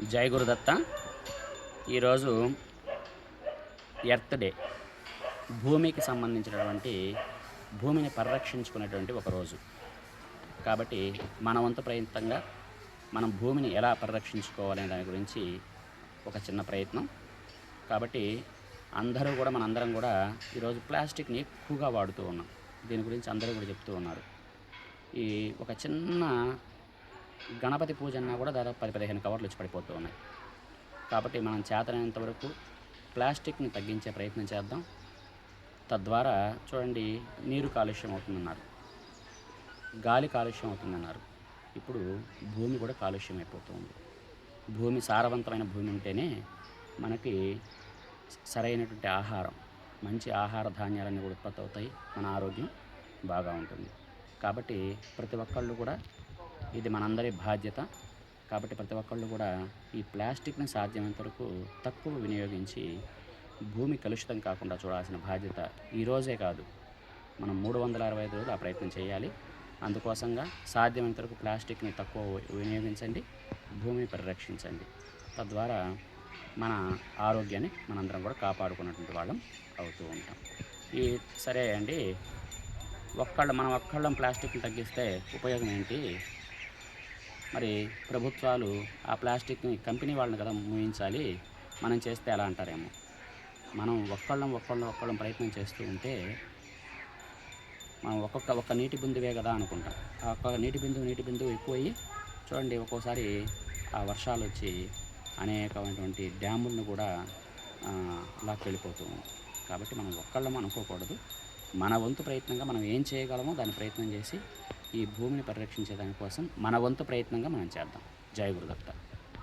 జై గురుదత్త. ఈరోజు earth day, భూమికి సంబంధించినటువంటి భూమిని పరిరక్షించుకునేటువంటి ఒక రోజు. కాబట్టి మన వంతు ప్రయత్నంగా మనం భూమిని ఎలా పరిరక్షించుకోవాలనే దాని గురించి ఒక చిన్న ప్రయత్నం. కాబట్టి అందరూ కూడా మనందరం కూడా ఈరోజు ప్లాస్టిక్ని ఎక్కువగా వాడుతూ ఉన్నాం. దీని గురించి అందరూ కూడా చెప్తూ ఉన్నారు. ఈ ఒక చిన్న గణపతి పూజ అన్నా కూడా దాదాపు 10-15 కవర్లు వచ్చి పడిపోతూ ఉన్నాయి. కాబట్టి మనం చేతనైనంత వరకు ప్లాస్టిక్ని తగ్గించే ప్రయత్నం చేద్దాం. తద్వారా చూడండి, నీరు కాలుష్యం అవుతుందన్నారు, గాలి కాలుష్యం అవుతుందన్నారు, ఇప్పుడు భూమి కూడా కాలుష్యం అయిపోతుంది. భూమి సారవంతమైన భూమి ఉంటేనే మనకి సరైనటువంటి ఆహారం, మంచి ఆహార ధాన్యాలన్నీ కూడా ఉత్పత్తి అవుతాయి, మన ఆరోగ్యం బాగా ఉంటుంది. కాబట్టి ప్రతి ఒక్కళ్ళు కూడా ఇది మనందరి బాధ్యత. కాబట్టి ప్రతి ఒక్కళ్ళు కూడా ఈ ప్లాస్టిక్ని సాధ్యమైనంత వరకు తక్కువ వినియోగించి భూమి కలుషితం కాకుండా చూడాల్సిన బాధ్యత ఈరోజే కాదు, మనం 365 రోజులు ఆ ప్రయత్నం చేయాలి. అందుకోసంగా సాధ్యమైనంత వరకు ప్లాస్టిక్ని తక్కువ వినియోగించండి, భూమిని పరిరక్షించండి. తద్వారా మన ఆరోగ్యాన్ని మనందరం కూడా కాపాడుకున్నటువంటి వాళ్ళం అవుతూ ఉంటాం. ఈ సరే అండి, మనం ఒక్కళ్ళం ప్లాస్టిక్ని తగ్గిస్తే ఉపయోగం ఏంటి? మరి ప్రభుత్వాలు ఆ ప్లాస్టిక్ని కంపెనీ వాళ్ళని కదా మూయించాలి, మనం చేస్తే ఎలా అంటారేమో. మనం ఒక్కళ్ళం ప్రయత్నం చేస్తూ ఉంటే మనం ఒక్క నీటి బిందువే కదా అనుకుంటాం. ఆ ఒక్క నీటి బిందువు ఎక్కువయ్యి చూడండి, ఒక్కోసారి ఆ వర్షాలు వచ్చి అనేకమైనటువంటి డ్యాములను కూడా లాక్కెళ్ళిపోతూ ఉంది. కాబట్టి మనం ఒక్కళ్ళం అనుకోకూడదు. మన వంతు ప్రయత్నంగా మనం ఏం చేయగలమో దాని ప్రయత్నం చేసి ఈ భూమిని పరిరక్షించే దానికోసం మన వంతు ప్రయత్నంగా మనం చేద్దాం. జై గురుదత్త.